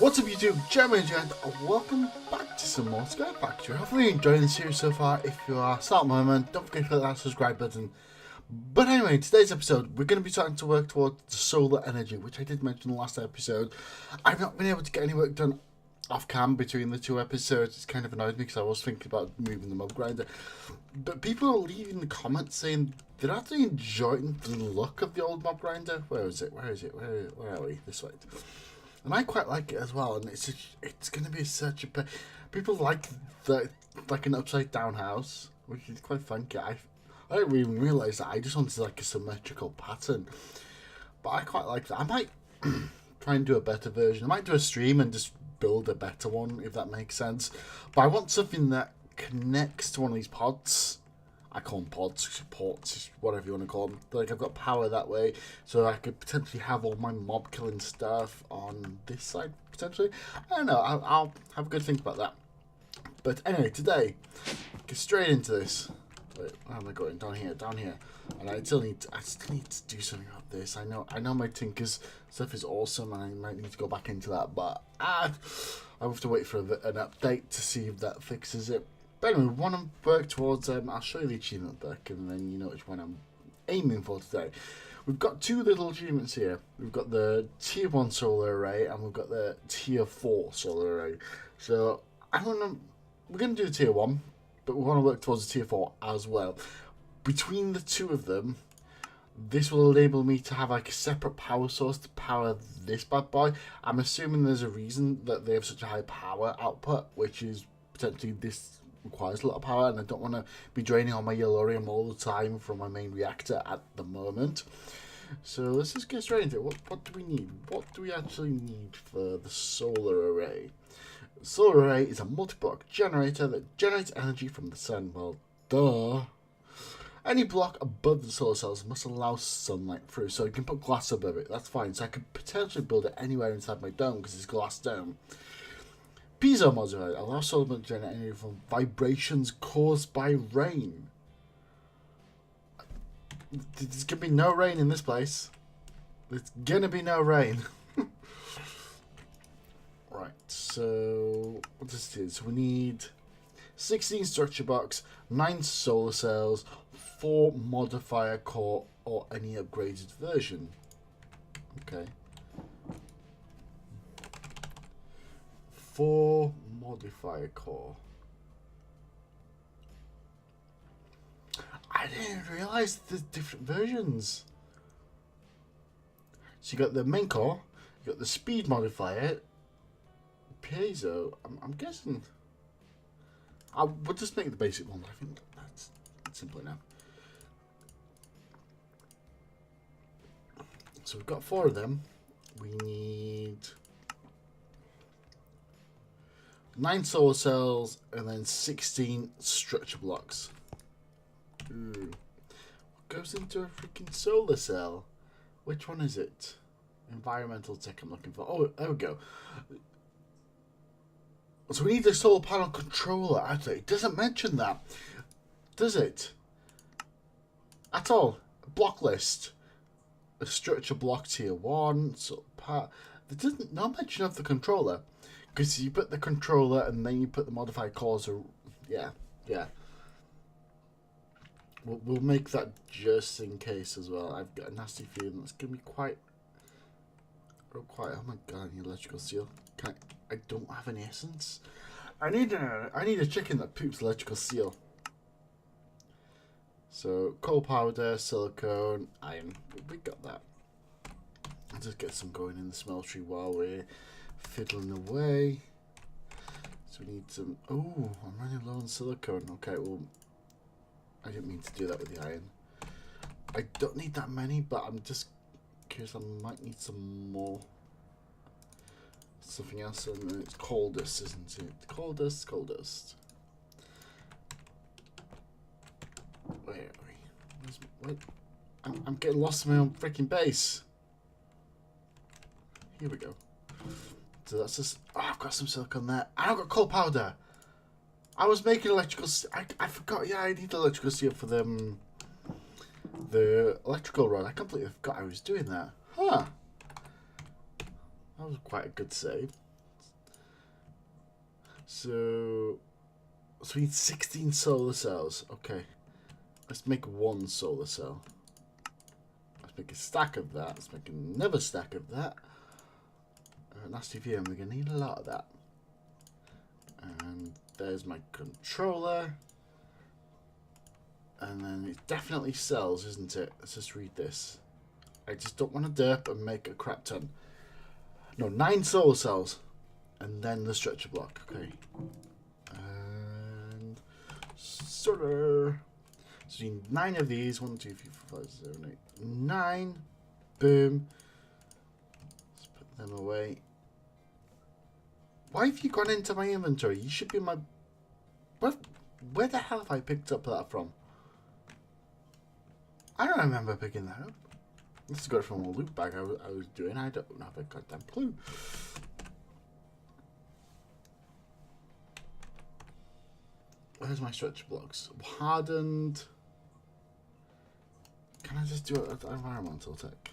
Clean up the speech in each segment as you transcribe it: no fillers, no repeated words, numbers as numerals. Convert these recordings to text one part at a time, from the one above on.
What's up YouTube, GermRage and welcome back to some more Sky Factory. Hopefully you're enjoying the series so far. If you are, start the moment, don't forget to click that subscribe button. But anyway, in today's episode, we're going to be starting to work towards solar energy, which I did mention in the last episode. I've not been able to get any work done off cam between the two episodes. It's kind of annoyed me because I was thinking about moving the mob grinder. But people are leaving the comments saying they're actually enjoying the look of the old mob grinder. Where is it? Where are we? This way. And I quite like it as well, and it's going to be such a... People like an upside down house, which is quite funky. I didn't even realise that. I just wanted like a symmetrical pattern. But I quite like that. I might try and do a better version. I might do a stream and just build a better one, if that makes sense. But I want something that connects to one of these pods. I call them pods, ports, whatever you want to call them. Like, I've got power that way, so I could potentially have all my mob killing stuff on this side, potentially. I don't know, I'll have a good think about that. But anyway, today, get straight into this. Wait, where am I going? Down here. And I still need to do something about this. I know my Tinker's stuff is awesome, and I might need to go back into that, but I have to wait for an update to see if that fixes it. But anyway, we want to work towards, I'll show you the achievement book and then you know which one I'm aiming for today. We've got two little achievements here. We've got the tier 1 solar array and we've got the tier 4 solar array. So we're going to do the tier 1, but we want to work towards the tier 4 as well. Between the two of them, this will enable me to have like a separate power source to power this bad boy. I'm assuming there's a reason that they have such a high power output, which is potentially this requires a lot of power, and I don't want to be draining on my yellorium all the time from my main reactor at the moment. So let's just get straight into it. What do we need? What do we actually need for the solar array? The solar array is a multi-block generator that generates energy from the sun. Well, duh. Any block above the solar cells must allow sunlight through, so you can put glass above it. That's fine. So I could potentially build it anywhere inside my dome because it's a glass dome. Piezo modulator allows solar to generate energy from vibrations caused by rain. There's gonna be no rain in this place. There's gonna be no rain. Right, so what does this do? So we need 16 structure blocks, 9 solar cells, 4 modifier core or any upgraded version. Okay. 4 modifier core. I didn't realize there's different versions. So you got the main core, you got the speed modifier, piezo. I'm guessing. I would just make the basic one. I think that's simple enough. So we've got 4 of them. We need 9 solar cells and then 16 structure blocks. Ooh. What goes into a freaking solar cell? Which one is it? Environmental tech I'm looking for. Oh, there we go. So we need the solar panel controller. Actually, it doesn't mention that, does it? At all. Block list. A structure block tier 1. So part. There doesn't no mention of the controller. Because you put the controller and then you put the modified cores. Yeah. We'll make that just in case as well. I've got a nasty feeling that's going to be quite... Oh my god, I need electrical seal. I don't have any essence. I need a chicken that poops electrical seal. So, coal powder, silicone, iron. We got that. I'll just get some going in the smeltery while we're fiddling away. So we need some... Oh, I'm running low on silicone. Okay, well, I didn't mean to do that with the iron. I don't need that many, but I'm just curious. I might need some more. Something else, and it's coal dust, isn't it? Coal dust. Where are we? I'm getting lost in my own freaking base. Here we go. So that's just... Oh, I've got some silicone there. And I've got coal powder. I was making electrical... I forgot. Yeah, I need electrical steel for the electrical rod. I completely forgot I was doing that. Huh. That was quite a good save. So we need 16 solar cells. Okay. Let's make one solar cell. Let's make a stack of that. Let's make another stack of that. Nasty VM, we're going to need a lot of that. And there's my controller. And then it's definitely cells, isn't it? Let's just read this. I just don't want to derp and make a crap ton. No, 9 solar cells. And then the stretcher block. Okay. And sorter. So you need 9 of these. 1, 2, 3, 4, 5, 6, 7, 8, 9. Boom. Let's put them away. Why have you gone into my inventory? You should be in my... Where the hell have I picked up that from? I don't remember picking that up. This is got from a loot bag I was doing. I don't have a goddamn clue. Where's my stretch blocks? Hardened. Can I just do it at environmental tech?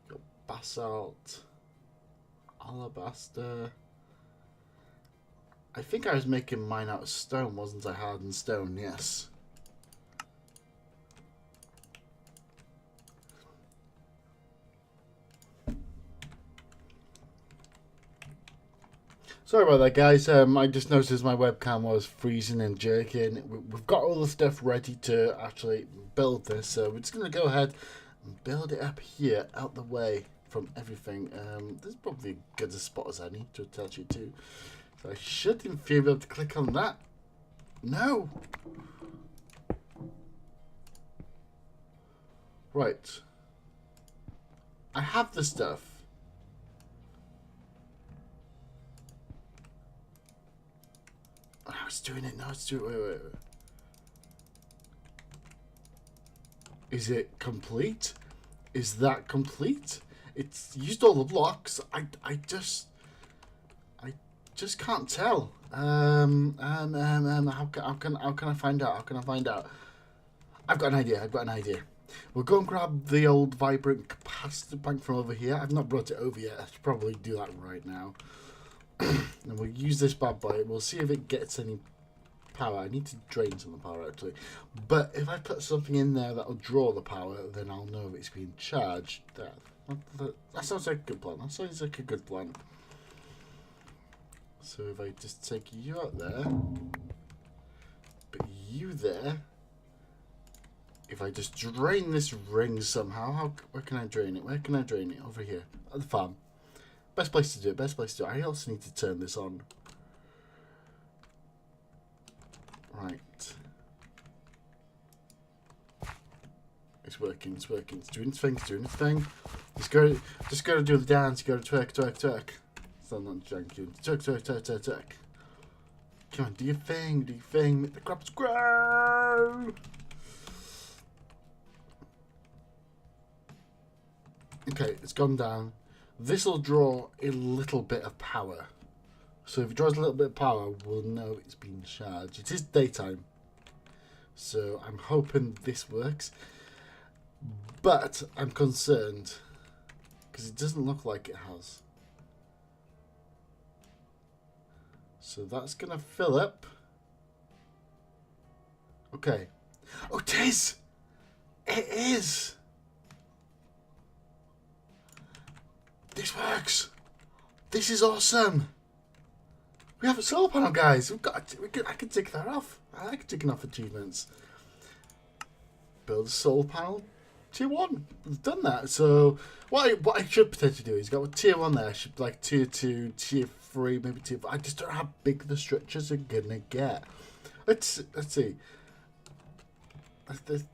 Got basalt. Alabaster. I think I was making mine out of stone, wasn't I? Hardened stone, yes. Sorry about that, guys. I just noticed my webcam was freezing and jerking. We've got all the stuff ready to actually build this, so we're just going to go ahead and build it up here, out the way from everything. This is probably as good a spot as any to attach it to. So I should, in theory, be able to click on that. No! Right. I have the stuff. Oh, it's doing it now. It's doing it. Wait. Is it complete? Is that complete? It's used all the blocks. I just can't tell. How can I find out? How can I find out? I've got an idea. We'll go and grab the old vibrant capacitor bank from over here. I've not brought it over yet. I should probably do that right now. And we'll use this bad boy. We'll see if it gets any power. I need to drain some of the power actually. But if I put something in there that'll draw the power, then I'll know if it's being charged. That sounds like a good plan. That sounds like a good plan. So if I just take you out there, but you there, if I just drain this ring somehow, where can I drain it? Where can I drain it? Over here, at the farm. Best place to do it, best place to do it. I also need to turn this on. Right. It's working, it's working. It's doing its thing, it's doing its thing. Just gotta do the dance, you gotta twerk. Still not janky. Twerk. Come on, do your thing, Make the crops grow! Okay, it's gone down. This will draw a little bit of power. So if it draws a little bit of power, we'll know it's been charged. It is daytime. So I'm hoping this works. But I'm concerned. Because it doesn't look like it has. So that's going to fill up. Okay. Oh, it is! It is! This works! This is awesome! We have a solar panel, guys! I can tick that off. I like ticking off achievements. Build a solar panel. Tier 1. We've done that. So what I should potentially do is go with tier 1 there. I should like tier 2, tier 3, maybe tier 4. I just don't know how big the structures are gonna get. Let's see.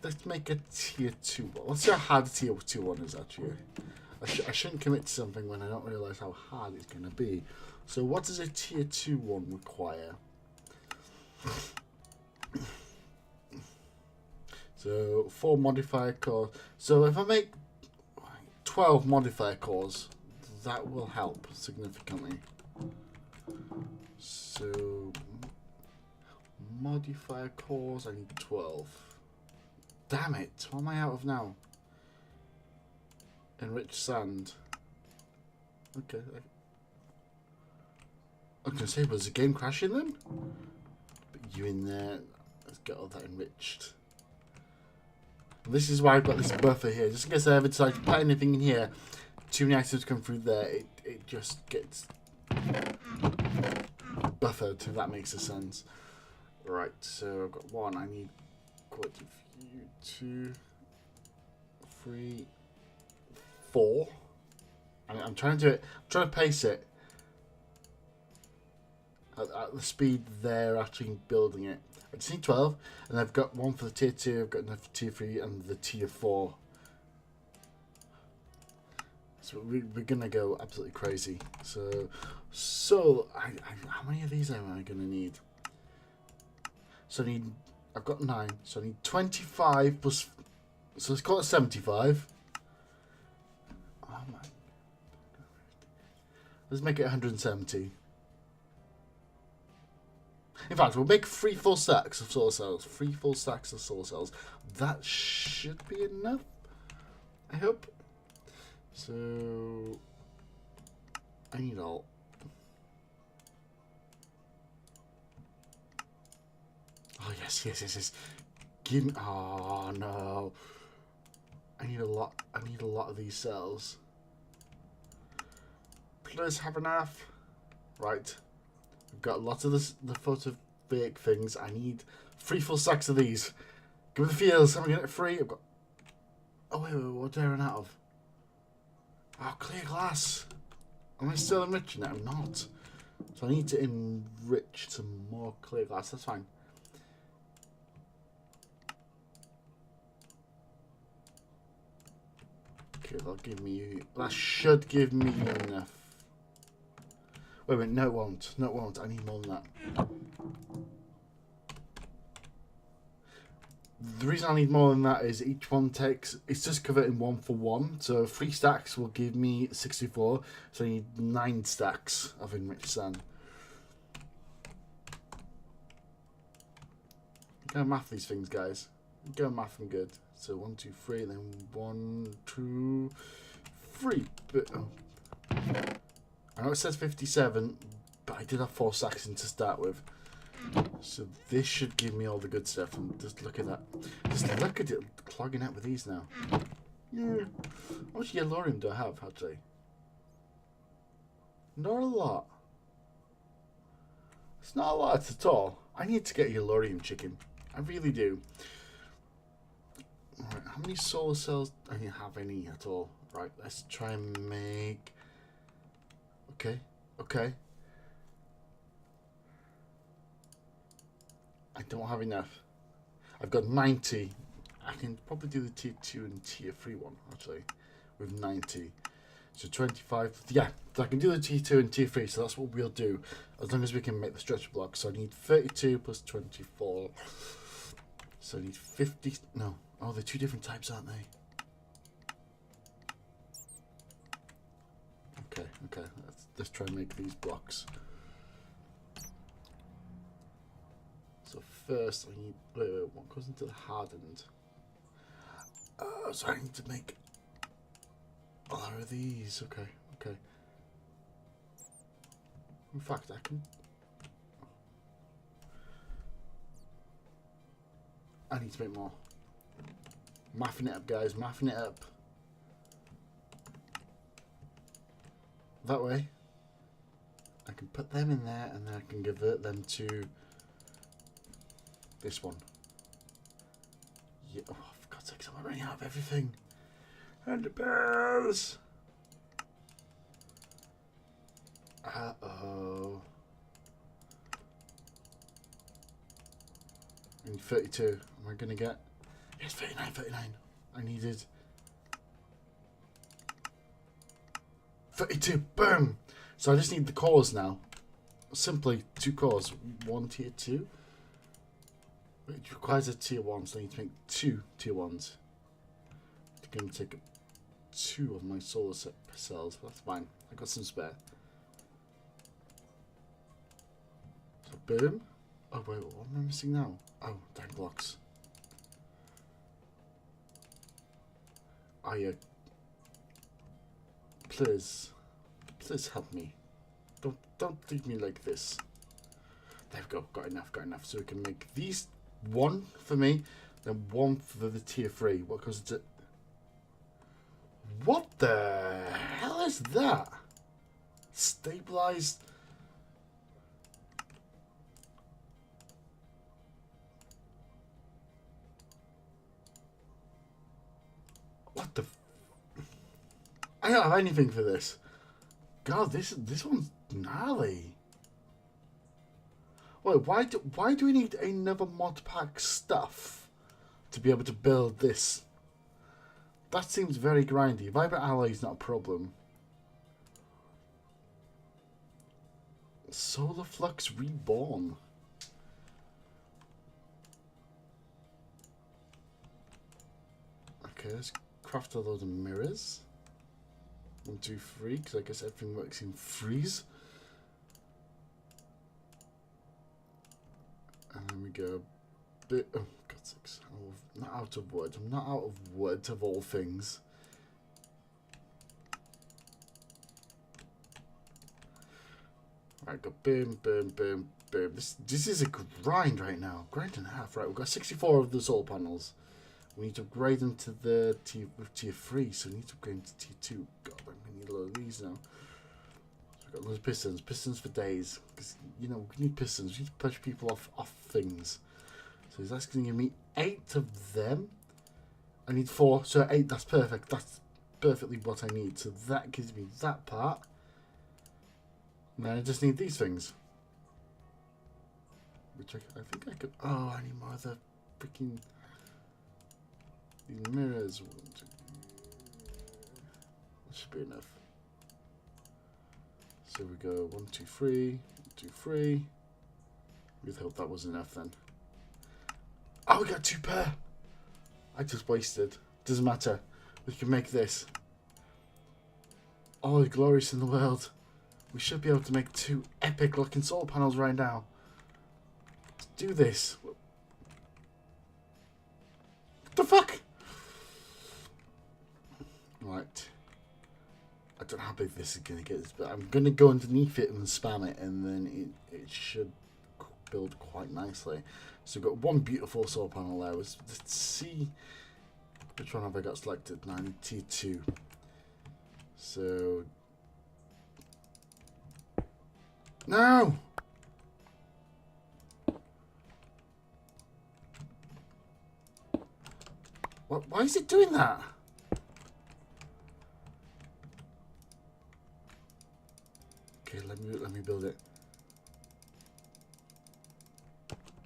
Let's make a tier 2. Let's see how hard tier 2 one is actually. I shouldn't commit to something when I don't realise how hard it's going to be. So what does a tier 2 one require? So 4 modifier cores. So if I make 12 modifier cores, that will help significantly. So modifier cores, I need 12. damn it. What am I out of now? Enriched sand. Okay. I was going to say, was the game crashing then? But you in there. Let's get all that enriched. And this is why I've got this buffer here. Just in case I ever decide to put anything in here, too many items come through there, it just gets buffered, if that makes sense. Right, so I've got 1. I need quite a few. 2, 3, 4. I'm trying to do it. I'm trying to pace it at the speed they're actually building it. I just need 12, and I've got 1 for the tier 2. I've got enough for tier 3 and the tier 4. So we're gonna go absolutely crazy. So how many of these am I gonna need? So I've got 9. So I need 25 plus. So let's call it 75. Oh my. Let's make it 170. In fact, we'll make 3 full stacks of solar cells. 3 full stacks of solar cells. That should be enough, I hope. So I need all. Oh yes. Give me. Oh no. I need a lot. I need a lot of these cells. Please have enough. Right. We've got lots of the photovoltaic things. I need 3 full stacks of these. Give me the fields. I'm gonna get 3. I've got. Oh wait. What did I run out of? Oh, clear glass. Am I still enriching it? I'm not. So I need to enrich some more clear glass. That's fine. Okay, that'll give me. That should give me enough. Wait a minute. No, it won't. No, it won't. I need more than that. The reason I need more than that is each one takes. It's just converting 1 for 1. So 3 stacks will give me 64. So I need 9 stacks of enriched sand. Go math these things, guys. Go math them good. So 1, 2, 3, then 1, 2, 3. But oh. I know it says 57, but I did have 4 stacks in to start with. So this should give me all the good stuff. And just look at that. Just look at it clogging out with these now. Yeah. How much yellorium do I have, actually? Not a lot. It's not a lot at all. I need to get yellorium chicken. I really do. Alright, how many solar cells do I have any at all? Right, let's try and make... Okay. I don't have enough. I've got 90. I can probably do the tier 2 and tier 3 one, actually, with 90. So 25. Yeah, I can do the tier 2 and tier 3, so that's what we'll do, as long as we can make the stretch block. So I need 32 plus 24. So I need 50. No. Oh, they're 2 different types, aren't they? Okay. Let's try and make these blocks. So first I need, wait, what goes into the hardened? So I need to make a lot of these. Okay. In fact, I can. I need to make more. Mathing it up, guys. Mathing it up. That way, I can put them in there, and then I can convert them to this one. Yeah. Oh, for God's sake, I'm running out of everything. And the bells. Uh-oh. I need 32. Am I going to get... Yes, 39. I needed... 32. Boom! So I just need the cores now. Simply 2 cores. 1 tier 2. Which requires a tier 1, so I need to make 2 tier 1s. I'm going to take 2 of my solar cells, but that's fine. I got some spare. So boom. Oh wait, what am I missing now? Oh, dang blocks. Oh yeah. Please help me. Don't leave me like this. There we go. Got enough. So we can make these one for me, then one for the tier 3. What goes to? What the hell is that? Stabilized. What the? I don't have anything for this. God, this one's gnarly. Wait, why do we need another mod pack stuff to be able to build this? That seems very grindy. Vibrant alloy is not a problem. Solar Flux Reborn. Okay, let's craft a load of mirrors. 1, 2, 3, because I guess everything works in threes. And then we go bit. Oh, God's sakes. I'm not out of wood. I'm not out of wood, of all things. Right, go boom, boom, boom, boom. This is a grind right now. Grind and a half. Right, we've got 64 of the solar panels. We need to upgrade them to the tier 3, so we need to upgrade them to tier 2. God, I'm going to need a load of these now. So we've got loads of pistons. Pistons for days. Because, you know, we need pistons. We need to push people off things. So that's going to give me 8 of them. I need 4, so 8, that's perfect. That's perfectly what I need. So that gives me that part. And then I just need these things. Which I think I could... Oh, I need more of the freaking... These mirrors. That should be enough. So we go 1, 2, 3, 1, 2, 3. We'd hope that was enough then. Oh, we got 2 pair. I just wasted. Doesn't matter. We can make this. Oh, the glorious in the world. We should be able to make 2 epic looking solar panels right now. Let's do this. What the fuck? Right. I don't know how big this is going to get, but I'm going to go underneath it and spam it, and then it should build quite nicely. So we've got 1 beautiful solar panel there. Let's see which one have I got selected. 92. So no. What? Why is it doing that? Okay, let me build it.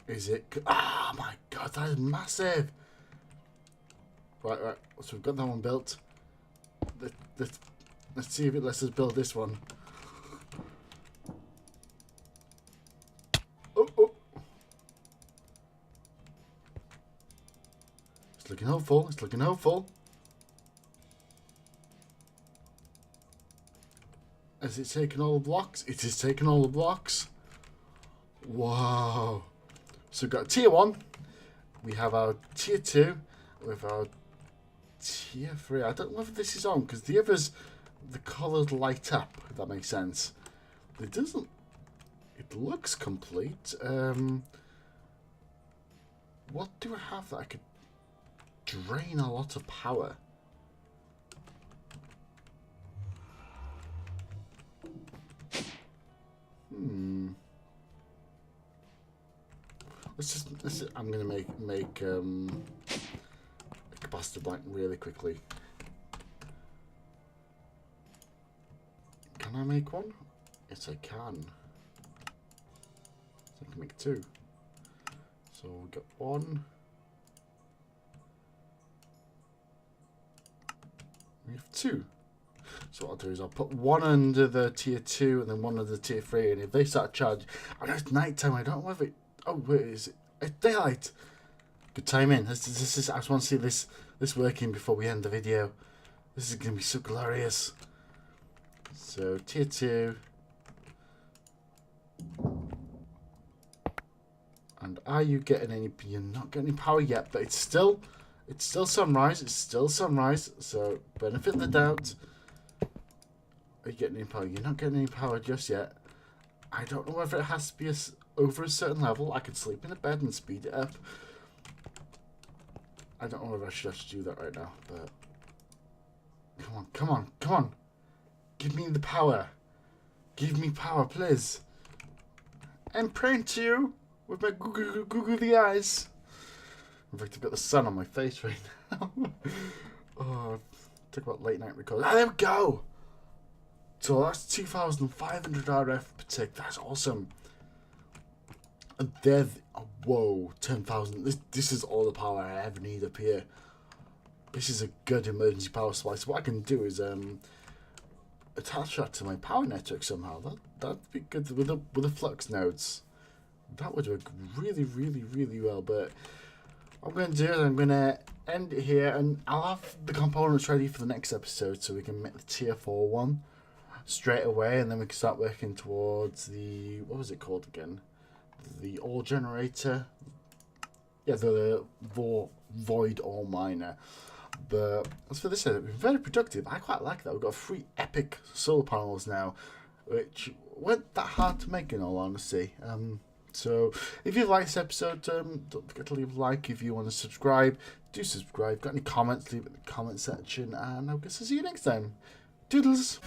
Is it? Ah, my God, that is massive. Right. So we've got that one built. Let's see if it lets us build this one. Oh. It's looking hopeful. It's looking hopeful. Has it taken all the blocks? It has taken all the blocks. Wow. So we've got tier 1. We have our tier 2. We have our tier 3. I don't know whether this is on because the others, the colours light up, if that makes sense. It doesn't. It looks complete. What do I have that I could drain a lot of power? I'm gonna make a capacitor blank really quickly. Can I make one? Yes, I can. So I can make 2. So we got 1. We have 2. So what I'll do is I'll put 1 under the tier 2 and then 1 under the tier 3, and if they start charging, I know it's night time. I don't know if it. Oh, where is it? It's daylight. Good timing. This is. I just want to see this working before we end the video. This is gonna be so glorious. So tier 2, and are you getting any? You're not getting any power yet, but it's still It's still sunrise. It's still sunrise. So, benefit of the doubt. Are you getting any power? You're not getting any power just yet. I don't know whether it has to be over a certain level. I could sleep in a bed and speed it up. I don't know whether I should have to do that right now, but... Come on, come on, come on. Give me the power. Give me power, please. I'm praying to you with my googly eyes. In fact, I've got the sun on my face right now. Oh, talk about late night recording. Ah, there we go. So that's 2,500 RF per tick. That's awesome. And there, whoa, 10,000. This is all the power I ever need up here. This is a good emergency power supply. So what I can do is attach that to my power network somehow. That'd be good with the flux nodes. That would work really, really, really well. But what I'm going to do is I'm going to end it here, and I'll have the components ready for the next episode, so we can make the tier 4 one straight away, and then we can start working towards the, what was it called again? The ore generator. Yeah, the void ore miner. But as for this, it's been very productive. I quite like that. We've got 3 epic solar panels now, which weren't that hard to make in all honesty. So if you like this episode, don't forget to leave a like. If you want to subscribe, do subscribe. Got any comments, leave it in the comment section, and I guess I'll see you next time. Doodles!